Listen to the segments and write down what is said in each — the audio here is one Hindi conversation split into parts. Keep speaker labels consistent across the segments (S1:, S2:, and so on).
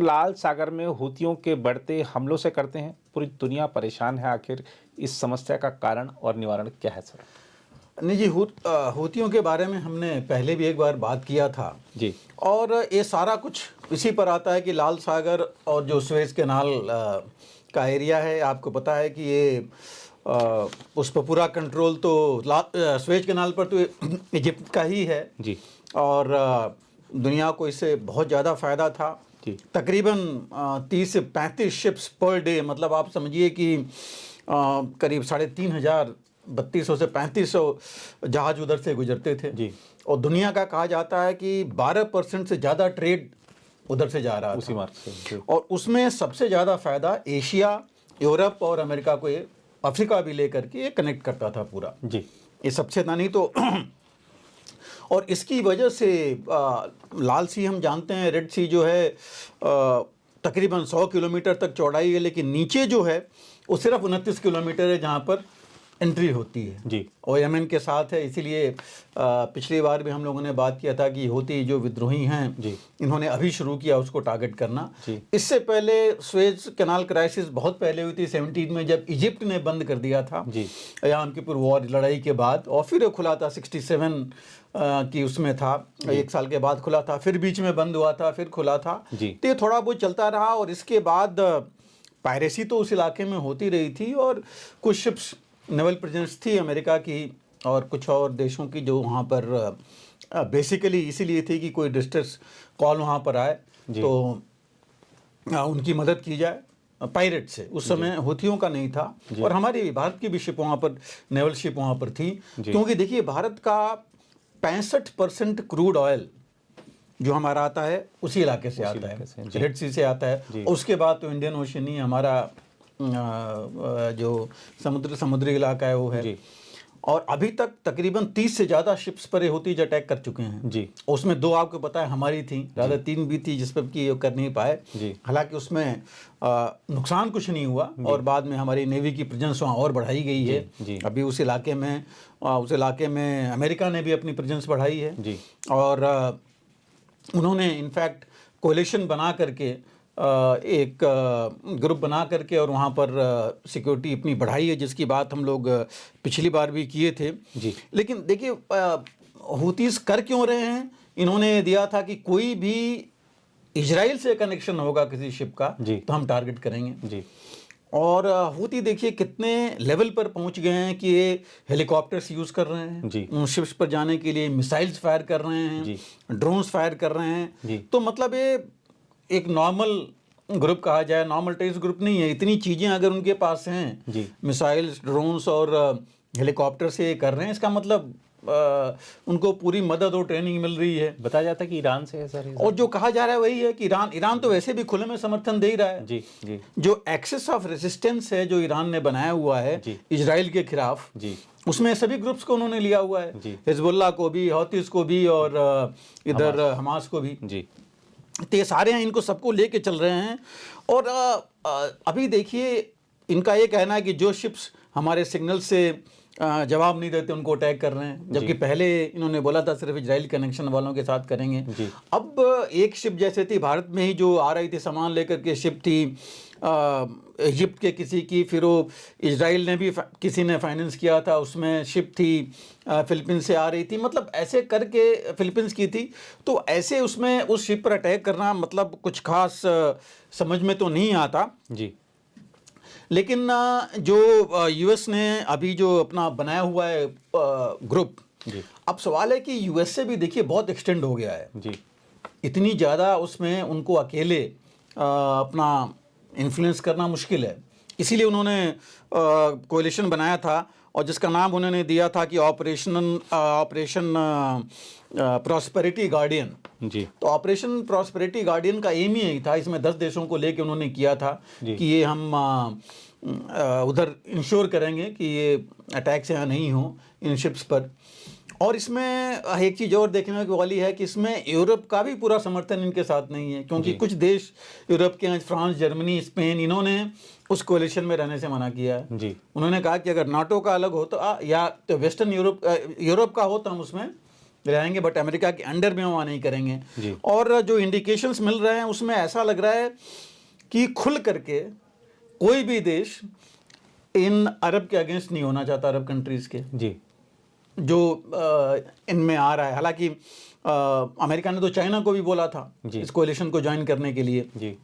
S1: लाल सागर में हूतियों के बढ़ते हमलों से करते हैं। पूरी दुनिया परेशान है। आखिर इस समस्या का कारण और निवारण क्या है सर?
S2: नहीं जी, हूतियों के बारे में हमने पहले भी एक बार बात किया था
S1: जी।
S2: और ये सारा कुछ इसी पर आता है कि लाल सागर और जो सुएज़ कैनाल का एरिया है, आपको पता है कि ये उस पर पूरा कंट्रोल तो सुएज़ कैनाल पर तो इजिप्ट का ही है।
S1: जी।
S2: और दुनिया को इससे बहुत ज़्यादा फ़ायदा था।
S1: जी।
S2: तकरीबन 30 से 35 शिप्स पर डे, मतलब आप समझिए कि करीब 3,500 3200 से 3500 जहाज उधर से गुजरते थे।
S1: जी।
S2: और दुनिया का कहा जाता है कि 12% से ज़्यादा ट्रेड उधर से जा रहा
S1: उसी
S2: था।
S1: मार्ग से। जी।
S2: और उसमें सबसे ज़्यादा फ़ायदा एशिया, यूरोप और अमेरिका को, ये अफ्रीका भी लेकर के ये कनेक्ट करता था पूरा।
S1: जी।
S2: ये सबसे ज़्यादा नहीं तो और इसकी वजह से लाल सी हम जानते हैं, रेड सी जो है तकरीबन 100 किलोमीटर तक चौड़ाई है, लेकिन नीचे जो है वो सिर्फ 29 किलोमीटर है जहाँ पर एंट्री होती है।
S1: जी।
S2: और यमन के साथ है, इसीलिए पिछली बार भी हम लोगों ने बात किया था कि हूती जो विद्रोही हैं,
S1: जी।
S2: इन्होंने अभी शुरू किया उसको टारगेट करना।
S1: जी।
S2: इससे पहले सुएज कैनाल क्राइसिस बहुत पहले हुई थी 17 में, जब इजिप्ट ने बंद कर दिया था
S1: जी।
S2: याम किपुर वॉर लड़ाई के बाद, और फिर खुला था 67 की उसमें था, एक साल के बाद खुला था, फिर बीच में बंद हुआ था, फिर खुला था।
S1: जी।
S2: तो ये थोड़ा बहुत चलता रहा और इसके बाद पायरेसी तो उस इलाके में होती रही थी और कुछ शिप्स नेवल प्रेजेंस थी अमेरिका की और कुछ और देशों की जो वहाँ पर बेसिकली इसीलिए थी कि कोई डिस्ट्रेस कॉल वहाँ पर आए तो उनकी मदद की जाए पायरेट से। उस समय हूथियों का नहीं था और हमारी भारत की भी शिप वहाँ पर, नेवल शिप वहाँ पर थी, क्योंकि देखिए भारत का 65% क्रूड ऑयल जो हमारा आता है उसी इलाके से आता है, रेड सी से आता है। उसके बाद तो इंडियन ओशन ही हमारा जो समुद्री इलाका है वो है।
S1: जी।
S2: और अभी तक तकरीबन 30 से ज़्यादा शिप्स पर हूती अटैक कर चुके हैं।
S1: जी।
S2: उसमें 2 आपको पता है हमारी थी, ज़्यादा 3 भी थी जिस पर कि ये कर नहीं पाए। हालांकि उसमें नुकसान कुछ नहीं हुआ और बाद में हमारी नेवी की प्रेजेंस वहाँ और बढ़ाई गई है।
S1: जी।
S2: अभी उस इलाके में अमेरिका ने भी अपनी प्रेजेंस बढ़ाई है।
S1: जी।
S2: और उन्होंने इनफैक्ट कोलिशन बना करके एक ग्रुप बना करके और वहाँ पर सिक्योरिटी अपनी बढ़ाई है, जिसकी बात हम लोग पिछली बार भी किए थे।
S1: जी।
S2: लेकिन देखिए हूतीस कर क्यों रहे हैं, इन्होंने दिया था कि कोई भी इजराइल से कनेक्शन होगा किसी शिप का तो हम टारगेट करेंगे।
S1: जी।
S2: और हूती देखिए कितने लेवल पर पहुंच गए हैं कि ये हेलीकॉप्टर्स यूज़ कर रहे हैं उन शिप्स पर जाने के लिए, मिसाइल्स फायर कर रहे हैं, ड्रोन्स फायर कर रहे हैं। तो मतलब ये एक नॉर्मल ग्रुप कहा जाए, नॉर्मल टेररिस्ट ग्रुप नहीं है। इतनी चीज़ें अगर उनके पास हैं, मिसाइल्स, ड्रोन्स और हेलीकॉप्टर से कर रहे हैं, इसका मतलब उनको पूरी मदद और ट्रेनिंग मिल रही है।
S1: बताया जाता है कि ईरान से है सर।
S2: और जो कहा जा रहा है वही है कि ईरान तो वैसे भी खुले में समर्थन दे ही रहा है।
S1: जी। जी।
S2: जो एक्सेस ऑफ रेजिस्टेंस है जो ईरान ने बनाया हुआ है इजराइल के खिलाफ, उसमें सभी ग्रुप्स को उन्होंने लिया हुआ है, हिजबुल्लाह को भी, हौतीस को भी और इधर हमास को भी। तो ये सारे हैं, इनको सबको लेके चल रहे हैं। और अभी देखिए इनका ये कहना है कि जो शिप्स हमारे सिग्नल से जवाब नहीं देते उनको अटैक कर रहे हैं, जबकि पहले इन्होंने बोला था सिर्फ इजराइल कनेक्शन वालों के साथ करेंगे। अब एक शिप जैसे थी भारत में ही जो आ रही थी सामान लेकर के, शिप थी इजिप्ट के किसी की, फिर वो इजराइल ने भी किसी ने फाइनेंस किया था, उसमें शिप थी फिलीपींस से आ रही थी, मतलब ऐसे करके फिलीपींस की थी। तो ऐसे उसमें उस शिप पर अटैक करना मतलब कुछ खास समझ में तो नहीं आता।
S1: जी।
S2: लेकिन जो यूएस ने अभी जो अपना बनाया हुआ है ग्रुप, अब सवाल है कि यूएस से भी देखिए बहुत एक्सटेंड हो गया है। इतनी ज़्यादा उसमें उनको अकेले अपना इन्फ्लुएंस करना मुश्किल है, इसीलिए उन्होंने कोalition बनाया था और जिसका नाम उन्होंने दिया था कि ऑपरेशन प्रॉस्पेरिटी गार्डियन। तो ऑपरेशन प्रॉस्पेरिटी गार्डियन का एम ही था, इसमें 10 देशों को लेके उन्होंने किया था कि ये हम उधर इंश्योर करेंगे कि ये अटैक्स यहाँ नहीं हो इन शिप्स पर। और इसमें एक चीज़ और देखने वाली है कि इसमें यूरोप का भी पूरा समर्थन इनके साथ नहीं है, क्योंकि कुछ देश यूरोप के हैं, फ्रांस, जर्मनी, स्पेन, इन्होंने उस कोलिशन में रहने से मना किया है। उन्होंने कहा कि अगर नाटो का अलग हो तो या तो वेस्टर्न यूरोप का हो तो हम उसमें ले आएंगे, बट अमेरिका के अंडर में वहाँ नहीं करेंगे।
S1: जी।
S2: और जो इंडिकेशंस मिल रहे हैं उसमें ऐसा लग रहा है कि खुल करके कोई भी देश इन अरब के अगेंस्ट नहीं होना चाहता, अरब कंट्रीज़ के
S1: जी।
S2: जो इनमें आ रहा है। हालांकि अमेरिका ने तो चाइना को भी बोला था
S1: जी।
S2: इस कोalition को ज्वाइन करने के लिए,
S1: जी।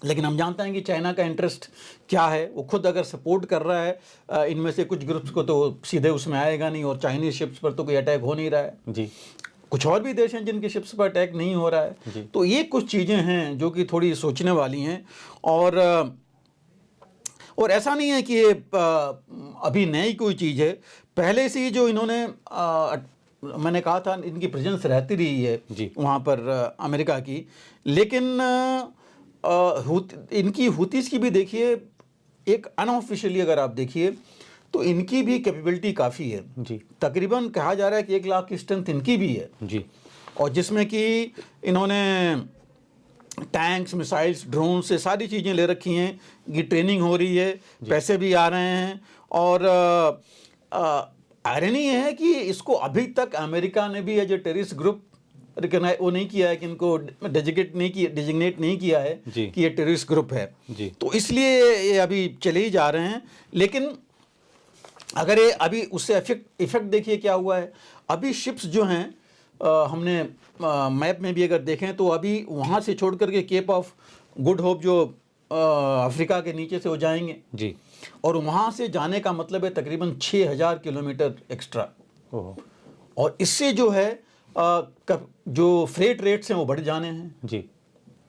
S2: लेकिन हम जानते हैं कि चाइना का इंटरेस्ट क्या है। वो खुद अगर सपोर्ट कर रहा है इनमें से कुछ ग्रुप्स को, तो सीधे उसमें आएगा नहीं, और चाइनीज शिप्स पर तो कोई अटैक हो नहीं रहा है।
S1: जी।
S2: कुछ और भी देश हैं जिनके शिप्स पर अटैक नहीं हो रहा है।
S1: जी।
S2: तो ये कुछ चीज़ें हैं जो कि थोड़ी सोचने वाली हैं। और ऐसा नहीं है कि ये अभी नई कोई चीज़ है, पहले से ही जो इन्होंने मैंने कहा था इनकी प्रेजेंस रहती रही है
S1: जी।
S2: वहाँ पर अमेरिका की। लेकिन इनकी हुतीज़ की भी देखिए, एक अनऑफिशियली अगर आप देखिए तो इनकी भी कैपेबिलिटी काफ़ी है।
S1: जी।
S2: तकरीबन कहा जा रहा है कि 1 लाख की स्ट्रेंथ इनकी भी है।
S1: जी।
S2: और जिसमें कि इन्होंने टैंक्स, मिसाइल्स, ड्रोन से सारी चीज़ें ले रखी हैं, कि ट्रेनिंग हो रही है, पैसे भी आ रहे हैं। और आयरनी है कि इसको अभी तक अमेरिका ने भी as a terrorist group recognise वो नहीं किया है, कि इनको डिजिग्नेट नहीं किया है
S1: जी।
S2: कि ये टेररिस्ट ग्रुप है।
S1: जी।
S2: तो इसलिए ये अभी चले ही जा रहे हैं। लेकिन अगर ये अभी उससे इफेक्ट देखिए क्या हुआ है। अभी शिप्स जो हैं हमने मैप में भी अगर देखें तो अभी वहाँ से छोड़ करके केप ऑफ गुड होप जो अफ्रीका के नीचे से हो जाएंगे
S1: जी।
S2: और वहाँ से जाने का मतलब है तकरीबन 6000 किलोमीटर एक्स्ट्रा।
S1: ओह।
S2: और इससे जो है जो फ्रेट रेट्स हैं वो बढ़ जाने हैं।
S1: जी।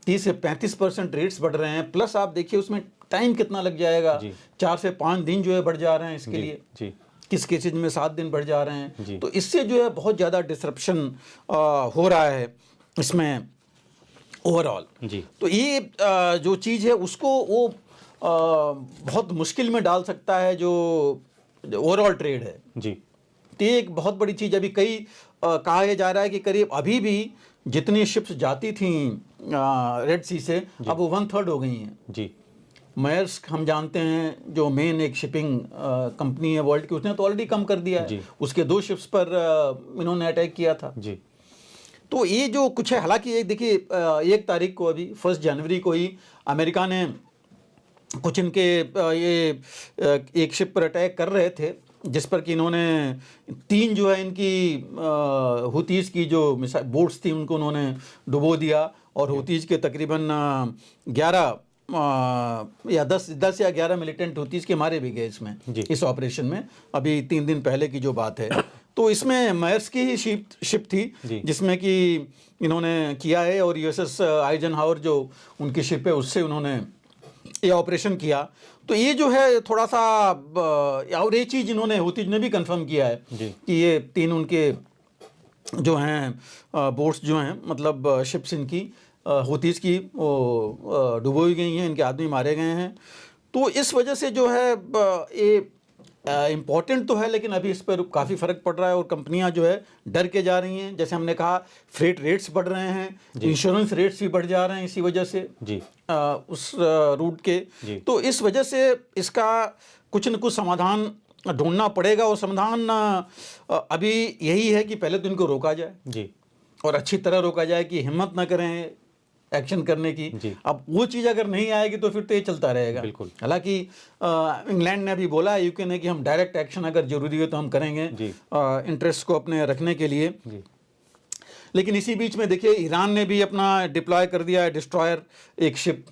S2: 30 से 35% रेट्स बढ़ रहे हैं। प्लस आप देखिए उसमें टाइम कितना लग जाएगा।
S1: जी।
S2: 4 से 5 दिन जो है बढ़ जा रहे हैं इसके
S1: जी।
S2: लिए।
S1: जी।
S2: किस केसेज में 7 दिन बढ़ जा रहे
S1: जी।
S2: हैं। तो इससे जो है बहुत ज़्यादा डिसरप्शन हो रहा है इसमें ओवरऑल।
S1: जी।
S2: तो ये जो चीज़ है उसको वो बहुत मुश्किल में डाल सकता है जो ओवरऑल ट्रेड है।
S1: जी।
S2: तो ये एक बहुत बड़ी चीज़। अभी कई कहा यह जा रहा है कि करीब अभी भी जितनी शिप्स जाती थी रेड सी से, अब वो 1/3 हो गई हैं।
S1: जी।
S2: मायर्स हम जानते हैं जो मेन एक शिपिंग कंपनी है वर्ल्ड की, उसने तो ऑलरेडी कम कर दिया
S1: जी।
S2: है। उसके 2 शिप्स पर इन्होंने अटैक किया था।
S1: जी।
S2: तो ये जो कुछ है, हालांकि ये देखिए 1 तारीख को अभी 1 जनवरी को ही अमेरिका ने कुछ इनके ये एक शिप पर अटैक कर रहे थे, जिस पर कि इन्होंने 3 जो है इनकी हुतीज़ की जो बोट्स थी उनको उन्होंने डुबो दिया। और हुतीज़ के तकरीबन 11 या 10 या 11 मिलिटेंट हुतीज़ के मारे भी गए इसमें, इस ऑपरेशन में। अभी 3 दिन पहले की जो बात है। तो इसमें मायर्स की ही शिप थी जिसमें कि इन्होंने किया है, और यूएसएस आइजनहावर जो उनकी शिप है उससे उन्होंने ये ऑपरेशन किया। तो ये जो है थोड़ा सा, और ये चीज़ इन्होंने हुतीज़ ने भी कंफर्म किया है कि ये 3 उनके जो हैं बोट्स जो हैं, मतलब शिप्स इनकी हुतीज़ की वो डुबोई गई हैं, इनके आदमी मारे गए हैं। तो इस वजह से जो है ये इम्पॉर्टेंट तो है, लेकिन अभी इस पर काफ़ी फ़र्क पड़ रहा है और कंपनियां जो है डर के जा रही हैं। जैसे हमने कहा फ्रेट रेट्स बढ़ रहे हैं, इंश्योरेंस रेट्स भी बढ़ जा रहे हैं इसी वजह से
S1: जी।
S2: उस रूट के। तो इस वजह से इसका कुछ न कुछ समाधान ढूंढना पड़ेगा। और समाधान अभी यही है कि पहले तो इनको रोका जाए
S1: जी।
S2: और अच्छी तरह रोका जाए कि हिम्मत ना करें एक्शन करने की। अब वो चीज़ अगर नहीं आएगी तो फिर तो ये चलता रहेगा।
S1: बिल्कुल।
S2: हालांकि इंग्लैंड ने अभी बोला है, यूके ने, कि हम डायरेक्ट एक्शन अगर जरूरी हो तो हम करेंगे इंटरेस्ट को अपने रखने के लिए। लेकिन इसी बीच में देखिए ईरान ने भी अपना डिप्लॉय कर दिया है डिस्ट्रॉयर, एक शिप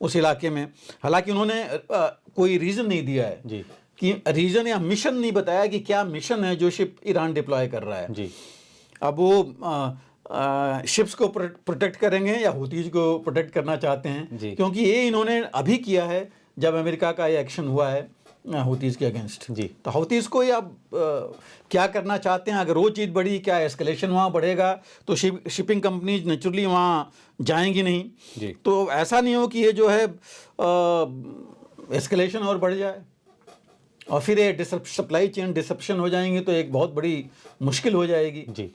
S2: उस इलाके में। हालांकि उन्होंने कोई रीज़न नहीं दिया है कि रीज़न या मिशन नहीं बताया कि क्या मिशन है जो शिप ईरान डिप्लॉय कर रहा है। अब वो शिप्स को प्रोटेक्ट करेंगे या हुतीज़ को प्रोटेक्ट करना चाहते हैं, क्योंकि ये इन्होंने अभी किया है जब अमेरिका का ये एक्शन हुआ है हुतीज़ के अगेंस्ट। तो हुतीज़ को ये अब क्या करना चाहते हैं, अगर वो चीज़ बढ़ी, क्या एस्केलेशन वहाँ बढ़ेगा, तो शिपिंग कंपनीज नेचुरली वहाँ जाएंगी नहीं। तो ऐसा नहीं हो कि ये जो है एस्केलेशन और बढ़ जाए और फिर ये सप्लाई चेन डिसरप्शन हो जाएंगी, तो एक बहुत बड़ी मुश्किल हो जाएगी।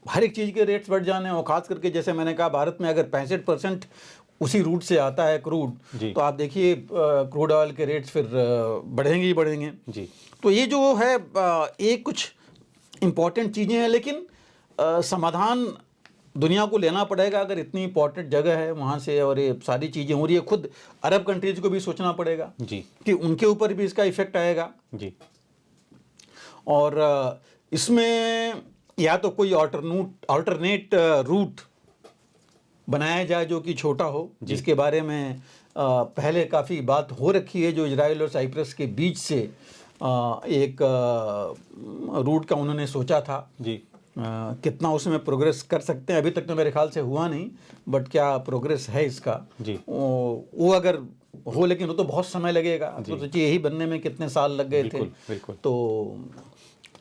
S2: हर एक चीज़ के रेट्स बढ़ जाने, और ख़ास करके जैसे मैंने कहा भारत में अगर 65% उसी रूट से आता है क्रूड, तो आप देखिए क्रूड ऑयल के रेट्स फिर बढ़ेंगे ही बढ़ेंगे। तो ये जो है ये कुछ इम्पॉर्टेंट चीज़ें हैं। लेकिन समाधान दुनिया को लेना पड़ेगा। अगर इतनी इंपॉर्टेंट जगह है वहाँ से और ये सारी चीज़ें हो रही है, खुद अरब कंट्रीज को भी सोचना पड़ेगा
S1: जी
S2: कि उनके ऊपर भी इसका इफेक्ट आएगा।
S1: जी।
S2: और इसमें या तो कोई ऑल्टरनेट रूट बनाया जाए जो कि छोटा हो, जिसके बारे में पहले काफ़ी बात हो रखी है, जो इजराइल और साइप्रस के बीच से एक रूट का उन्होंने सोचा था
S1: जी।
S2: कितना उसमें प्रोग्रेस कर सकते हैं, अभी तक तो मेरे ख्याल से हुआ नहीं, बट क्या प्रोग्रेस है इसका
S1: जी।
S2: वो अगर हो, लेकिन वो तो बहुत समय लगेगा। तो सोचिए यही बनने में कितने साल लग गए थे।
S1: बिल्कुल।
S2: तो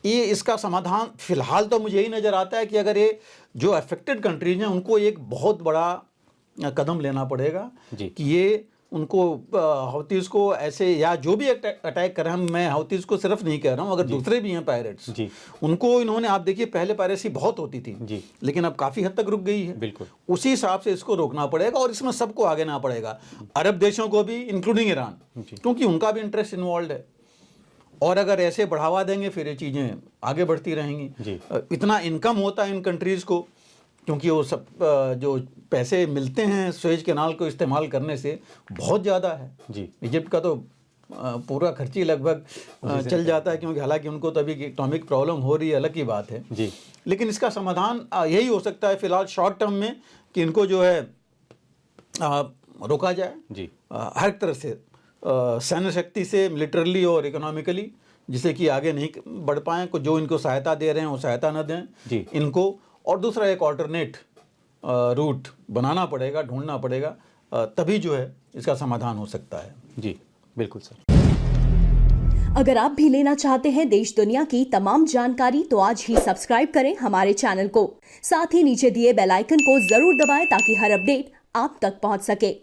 S2: ये इसका समाधान फिलहाल तो मुझे यही नज़र आता है कि अगर ये जो अफेक्टेड कंट्रीज हैं उनको एक बहुत बड़ा कदम लेना पड़ेगा कि ये उनको हाउतीज़ को ऐसे, या जो भी अटैक कर रहे हैं, मैं हाउतीज़ को सिर्फ नहीं कह रहा हूँ, अगर दूसरे भी हैं पायरेट्स उनको, इन्होंने, आप देखिए पहले पायरेसी बहुत होती थी लेकिन अब काफ़ी हद तक रुक गई है।
S1: बिल्कुल।
S2: उसी हिसाब से इसको रोकना पड़ेगा और इसमें सबको आगे आना पड़ेगा, अरब देशों को भी, इंक्लूडिंग ईरान, क्योंकि उनका भी इंटरेस्ट इन्वॉल्व है। और अगर ऐसे बढ़ावा देंगे फिर ये चीज़ें आगे बढ़ती रहेंगी। इतना इनकम होता है इन कंट्रीज़ को, क्योंकि वो सब जो पैसे मिलते हैं स्वेज कैनाल को इस्तेमाल करने से बहुत ज़्यादा है।
S1: जी।
S2: इजिप्ट का तो पूरा खर्ची लगभग चल जाता है, क्योंकि हालांकि उनको तो अभी इकोनॉमिक प्रॉब्लम हो रही है, अलग की बात है
S1: जी।
S2: लेकिन इसका समाधान यही हो सकता है फिलहाल शॉर्ट टर्म में, कि इनको जो है रोका जाए
S1: जी।
S2: हर तरह से, सैन्य शक्ति से, मिलिटरली और इकोनॉमिकली, जिससे कि आगे नहीं बढ़ पाएँ, को जो इनको सहायता दे रहे हैं वो सहायता न दें इनको। और दूसरा एक ऑल्टरनेट रूट बनाना पड़ेगा, ढूंढना पड़ेगा, तभी जो है इसका समाधान हो सकता है।
S1: जी बिल्कुल सर।
S3: अगर आप भी लेना चाहते हैं देश दुनिया की तमाम जानकारी तो आज ही सब्सक्राइब करें हमारे चैनल को। साथ ही नीचे दिए बेल आइकन को जरूर दबाएं ताकि हर अपडेट आप तक पहुंच सके।